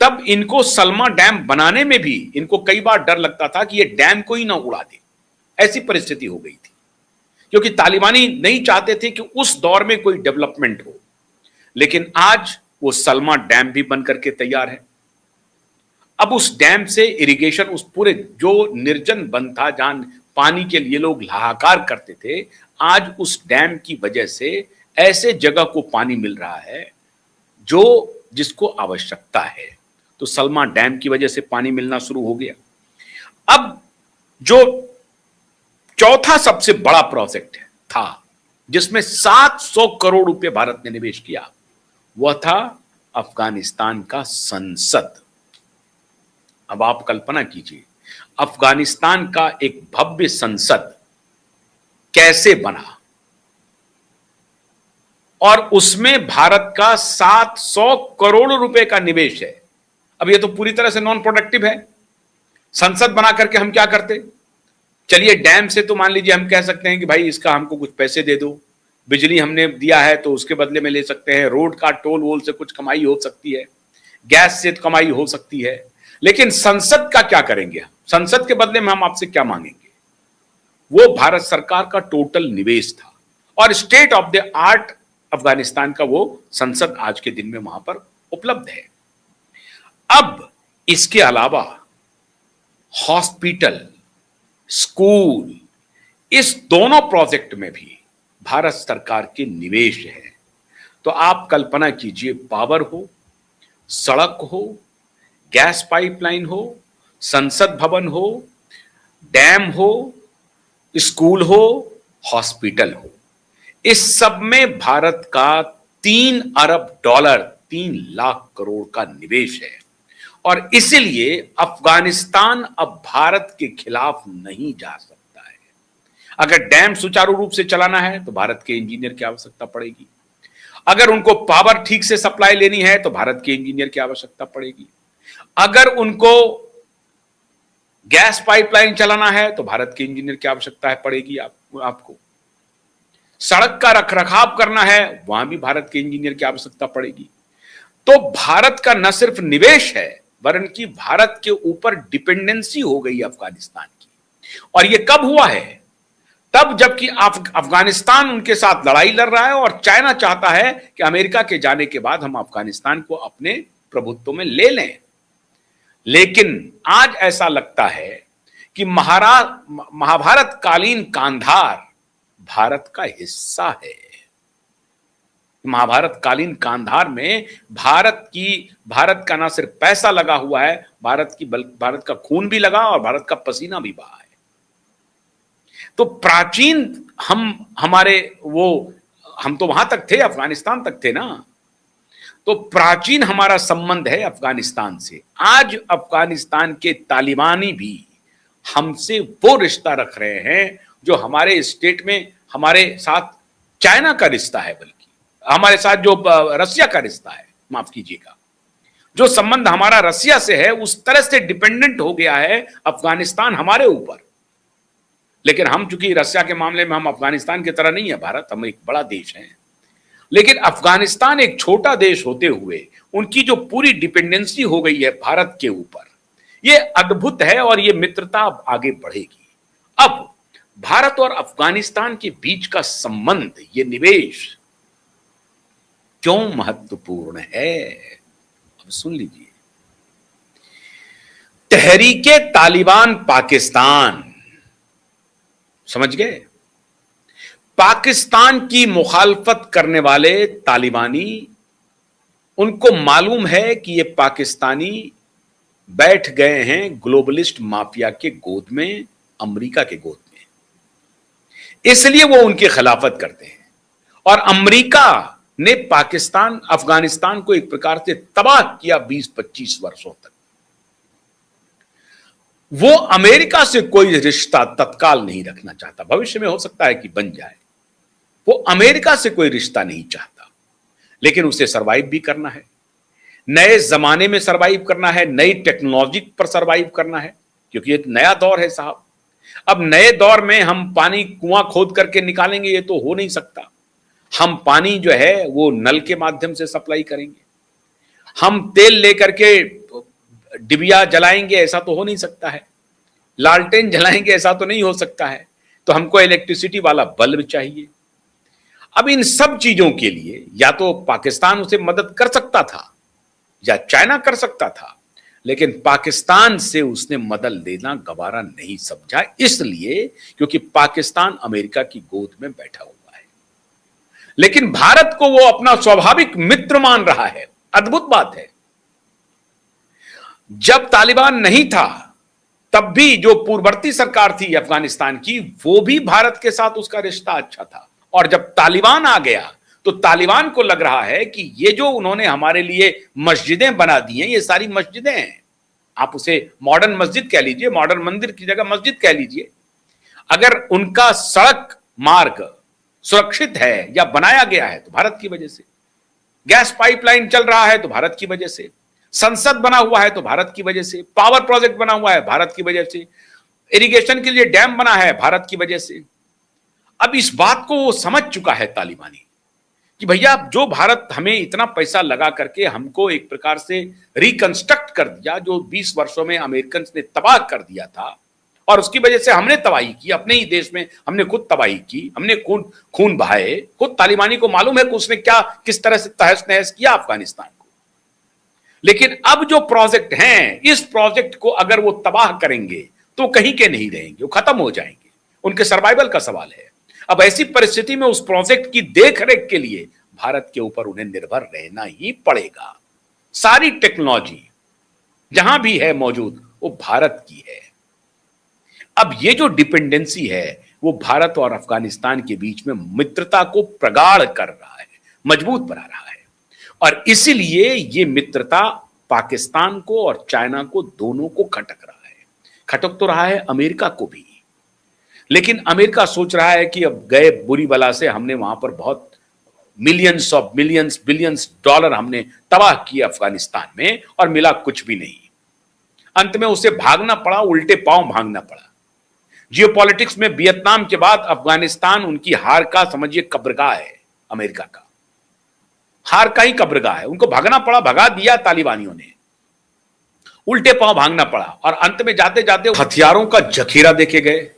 तब इनको सलमा डैम बनाने में भी इनको कई बार डर लगता था कि ये डैम को ही ना उड़ा दे, ऐसी परिस्थिति हो गई थी, क्योंकि तालिबानी नहीं चाहते थे कि उस दौर में कोई डेवलपमेंट हो। लेकिन आज वो सलमा डैम भी बन करके तैयार है। अब उस डैम से इरिगेशन, उस पूरे जो निर्जन वन था जहां पानी के लिए लोग हाहाकार करते थे, आज उस डैम की वजह से ऐसे जगह को पानी मिल रहा है जो जिसको आवश्यकता है। तो सलमा डैम की वजह से पानी मिलना शुरू हो गया। अब जो चौथा सबसे बड़ा प्रोजेक्ट था जिसमें 700 करोड़ रुपए भारत ने निवेश किया, वह था अफगानिस्तान का संसद। अब आप कल्पना कीजिए, अफगानिस्तान का एक भव्य संसद कैसे बना, और उसमें भारत का 700 करोड़ रुपए का निवेश है। अब ये तो पूरी तरह से नॉन प्रोडक्टिव है। संसद बना करके हम क्या करते? चलिए, डैम से तो मान लीजिए हम कह सकते हैं कि भाई इसका हमको कुछ पैसे दे दो, बिजली हमने दिया है तो उसके बदले में ले सकते हैं, रोड का टोल वोल से कुछ कमाई हो सकती है, गैस से कमाई हो सकती है। लेकिन संसद का क्या करेंगे हम? संसद के बदले में हम आपसे क्या मांगेंगे? वो भारत सरकार का टोटल निवेश था, और state of the art Afghanistan का वो संसद आज के दिन में वहां पर उपलब्ध है। अब इसके अलावा हॉस्पिटल, स्कूल, इस दोनों प्रोजेक्ट में भी भारत सरकार के निवेश है। तो आप कल्पना कीजिए, पावर हो, सड़क हो, गैस पाइपलाइन हो, संसद भवन हो, डैम हो, स्कूल हो, हॉस्पिटल हो, इस सब में भारत का 3 अरब डॉलर, 3 लाख करोड़ का निवेश है। और इसलिए अफगानिस्तान अब भारत के खिलाफ नहीं जा सकता है। अगर डैम सुचारू रूप से चलाना है तो भारत के इंजीनियर की आवश्यकता पड़ेगी। अगर उनको पावर ठीक से सप्लाई लेनी है तो भारत के इंजीनियर की आवश्यकता पड़ेगी। अगर उनको गैस पाइपलाइन चलाना है तो भारत के इंजीनियर की आवश्यकता पड़ेगी आपको। सड़क का रखरखाव करना है, वहां भी भारत के इंजीनियर की आवश्यकता पड़ेगी। तो भारत का न सिर्फ निवेश है, वरन कि भारत के ऊपर डिपेंडेंसी हो गई अफगानिस्तान की। और यह कब हुआ है? तब जबकि अफगानिस्तान उनके साथ लड़ाई लड़ रहा है और चाइना चाहता है कि अमेरिका के जाने के बाद हम अफगानिस्तान को अपने प्रभुत्व में ले लें। लेकिन आज ऐसा लगता है कि महाभारत कालीन कांधार भारत का हिस्सा है। महाभारत कालीन कांधार में भारत का ना सिर्फ पैसा लगा हुआ है, भारत का खून भी लगा और भारत का पसीना भी बहा है। तो प्राचीन हम तो वहां तक थे, अफगानिस्तान तक थे ना। तो प्राचीन हमारा संबंध है अफगानिस्तान से। आज अफगानिस्तान के तालिबानी भी हमसे वो रिश्ता रख रहे हैं जो हमारे स्टेट में हमारे साथ चाइना का रिश्ता है, बल्कि हमारे साथ जो रसिया का रिश्ता है, माफ कीजिएगा, जो संबंध हमारा रसिया से है, उस तरह से डिपेंडेंट हो गया है अफगानिस्तान हमारे ऊपर। लेकिन हम चूंकि रसिया के मामले में हम अफगानिस्तान की तरह नहीं है, भारत हम एक बड़ा देश है, लेकिन अफगानिस्तान एक छोटा देश होते हुए उनकी जो पूरी डिपेंडेंसी हो गई है भारत के ऊपर, यह अद्भुत है और यह मित्रता अब आगे बढ़ेगी। अब भारत और अफगानिस्तान के बीच का संबंध, यह निवेश क्यों महत्वपूर्ण है? अब सुन लीजिए। तहरीके तालिबान पाकिस्तान, समझ गए? पाकिस्तान की मुखालफत करने वाले तालिबानी, उनको मालूम है कि ये पाकिस्तानी बैठ गए हैं ग्लोबलिस्ट माफिया के गोद में, अमेरिका के गोद में, इसलिए वो उनकी खिलाफत करते हैं। और अमेरिका ने अफगानिस्तान को एक प्रकार से तबाह किया 20-25 वर्षों तक। वो अमेरिका से कोई रिश्ता तत्काल नहीं रखना चाहता, भविष्य में हो सकता है कि बन जाए। वो अमेरिका से कोई रिश्ता नहीं चाहता, लेकिन उसे सरवाइव भी करना है, नए जमाने में सरवाइव करना है, नई टेक्नोलॉजी पर सरवाइव करना है, क्योंकि एक नया दौर है साहब। अब नए दौर में हम पानी कुआं खोद करके निकालेंगे, ये तो हो नहीं सकता। हम पानी जो है वो नल के माध्यम से सप्लाई करेंगे। हम तेल लेकर के डिबिया जलाएंगे ऐसा तो हो नहीं सकता है, लालटेन जलाएंगे ऐसा तो नहीं हो सकता है, तो हमको इलेक्ट्रिसिटी वाला बल्ब चाहिए। अब इन सब चीजों के लिए या तो पाकिस्तान उसे मदद कर सकता था या चाइना कर सकता था, लेकिन पाकिस्तान से उसने मदद लेना गवारा नहीं समझा, इसलिए क्योंकि पाकिस्तान अमेरिका की गोद में बैठा हुआ है। लेकिन भारत को वो अपना स्वाभाविक मित्र मान रहा है। अद्भुत बात है, जब तालिबान नहीं था तब भी जो पूर्ववर्ती सरकार थी अफगानिस्तान की, वो भी भारत के साथ उसका रिश्ता अच्छा था, और जब तालिबान आ गया तो तालिबान को लग रहा है कि ये जो उन्होंने हमारे लिए मस्जिदें बना दी हैं, ये सारी मस्जिदें हैं, आप उसे मॉडर्न मस्जिद कह लीजिए, मॉडर्न मंदिर की जगह मस्जिद कह लीजिए, अगर उनका सड़क मार्ग सुरक्षित है या बनाया गया है तो भारत की वजह से, गैस पाइपलाइन चल रहा है तो भारत की वजह से, संसद बना हुआ है तो भारत की वजह से, पावर प्रोजेक्ट बना हुआ है भारत की वजह से, इरिगेशन के लिए डैम बना है भारत की वजह से। अब इस बात को वो समझ चुका है तालिबानी कि भैया जो भारत हमें इतना पैसा लगा करके हमको एक प्रकार से रिकंस्ट्रक्ट कर दिया, जो 20 वर्षों में अमेरिकन ने तबाह कर दिया था, और उसकी वजह से हमने तबाही की, अपने ही देश में हमने खुद तबाही की, हमने खून बहाए, खुद तालिबानी को मालूम है कि उसने क्या किस तरह से तहस नहस किया अफगानिस्तान को। लेकिन अब जो प्रोजेक्ट हैं, इस प्रोजेक्ट को अगर वो तबाह करेंगे तो कहीं के नहीं रहेंगे, वो खत्म हो जाएंगे, उनके सर्वाइवल का सवाल है। अब ऐसी परिस्थिति में उस प्रोजेक्ट की देखरेख के लिए भारत के ऊपर उन्हें निर्भर रहना ही पड़ेगा। सारी टेक्नोलॉजी जहां भी है मौजूद वो भारत की है। अब ये जो डिपेंडेंसी है वो भारत और अफगानिस्तान के बीच में मित्रता को प्रगाढ़ कर रहा है, मजबूत बना रहा है, और इसीलिए ये मित्रता पाकिस्तान को और चाइना को दोनों को खटक रहा है। खटक तो रहा है अमेरिका को भी, लेकिन अमेरिका सोच रहा है कि अब गए बुरी बला से, हमने वहां पर बहुत millions of millions billions dollar हमने तबाह किए अफगानिस्तान में और मिला कुछ भी नहीं। अंत में उसे भागना पड़ा, उल्टे पांव भागना पड़ा। जियोपॉलिटिक्स में वियतनाम के बाद अफगानिस्तान उनकी हार का समझिए कब्रगाह है, अमेरिका का हार का ही कब्रगाह है। उनको भागना पड़ा, भगा दिया तालिबानियों ने, उल्टे पांव भागना पड़ा, और अंत में जाते जाते हथियारों का जखीरा देखे गए।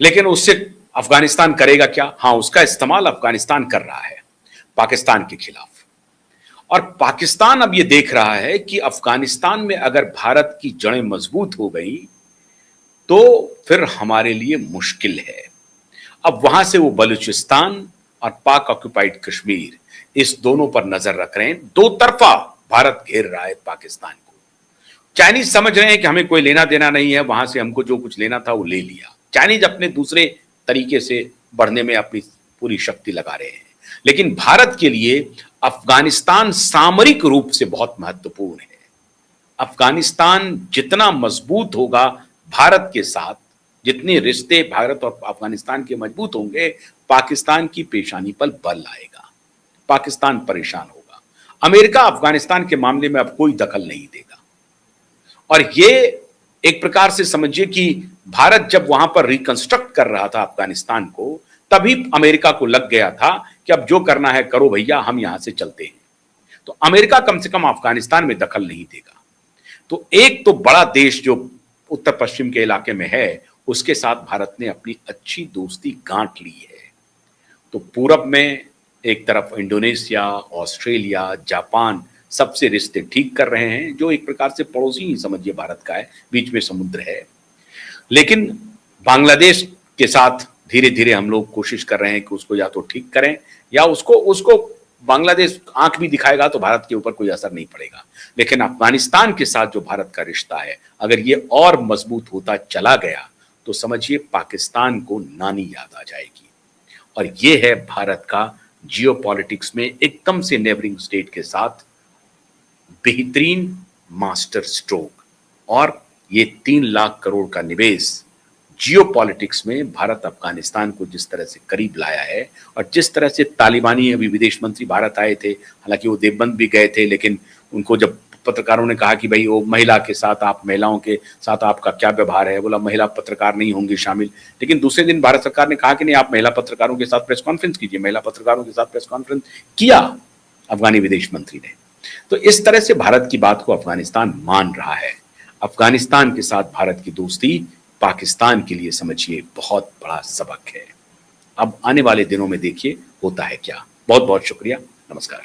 लेकिन उससे अफगानिस्तान करेगा क्या? हां, उसका इस्तेमाल अफगानिस्तान कर रहा है पाकिस्तान के खिलाफ, और पाकिस्तान अब यह देख रहा है कि अफगानिस्तान में अगर भारत की जड़ें मजबूत हो गई तो फिर हमारे लिए मुश्किल है। अब वहां से वो बलूचिस्तान और पाक ऑक्युपाइड कश्मीर, इस दोनों पर नजर रख रहे हैं। दो तरफा भारत घेर रहा है पाकिस्तान को। चाइनीज समझ रहे हैं कि हमें कोई लेना देना नहीं है, वहां से हमको जो कुछ लेना था वो ले लिया। चाइनीज अपने दूसरे तरीके से बढ़ने में अपनी पूरी शक्ति लगा रहे हैं, लेकिन भारत के लिए अफगानिस्तान सामरिक रूप से बहुत महत्वपूर्ण है। अफगानिस्तान जितना मजबूत होगा भारत के साथ, जितने रिश्ते भारत और अफगानिस्तान के मजबूत होंगे, पाकिस्तान की पेशानी पर बल आएगा, पाकिस्तान परेशान होगा। अमेरिका अफगानिस्तान के मामले में अब कोई दखल नहीं देगा, और ये एक प्रकार से समझिए कि भारत जब वहां पर रिकंस्ट्रक्ट कर रहा था अफगानिस्तान को, तभी अमेरिका को लग गया था कि अब जो करना है करो भैया, हम यहां से चलते हैं। तो अमेरिका कम से कम अफगानिस्तान में दखल नहीं देगा। तो एक तो बड़ा देश जो उत्तर पश्चिम के इलाके में है, उसके साथ भारत ने अपनी अच्छी दोस्ती गांठ ली है। तो पूरब में एक तरफ इंडोनेशिया, ऑस्ट्रेलिया, जापान सबसे रिश्ते ठीक कर रहे हैं, जो एक प्रकार से पड़ोसी ही समझिए भारत का है, बीच में समुद्र है। लेकिन बांग्लादेश के साथ धीरे धीरे हम लोग कोशिश कर रहे हैं कि उसको या तो ठीक करें, या उसको बांग्लादेश आंख भी दिखाएगा तो भारत के ऊपर कोई असर नहीं पड़ेगा। लेकिन अफगानिस्तान के साथ जो भारत का रिश्ता है, अगर ये और मजबूत होता चला गया तो समझिए पाकिस्तान को नानी याद आ जाएगी। और ये है भारत का जियोपॉलिटिक्स में एकदम से नेबरिंग स्टेट के साथ बेहतरीन मास्टर स्ट्रोक। और ये 3 लाख करोड़ का निवेश जियोपॉलिटिक्स में भारत अफगानिस्तान को जिस तरह से करीब लाया है, और जिस तरह से तालिबानी अभी विदेश मंत्री भारत आए थे, हालांकि वो देवबंद भी गए थे, लेकिन उनको जब पत्रकारों ने कहा कि भाई वो महिला के साथ, आप महिलाओं के साथ आपका क्या व्यवहार है, बोला महिला पत्रकार नहीं होंगी शामिल। लेकिन दूसरे दिन भारत सरकार ने कहा कि नहीं, आप महिला पत्रकारों के साथ प्रेस कॉन्फ्रेंस कीजिए। महिला पत्रकारों के साथ प्रेस कॉन्फ्रेंस किया अफगानी विदेश मंत्री ने। तो इस तरह से भारत की बात को अफगानिस्तान मान रहा है। अफगानिस्तान के साथ भारत की दोस्ती पाकिस्तान के लिए समझिए बहुत बड़ा सबक है। अब आने वाले दिनों में देखिए होता है क्या। बहुत बहुत शुक्रिया। नमस्कार।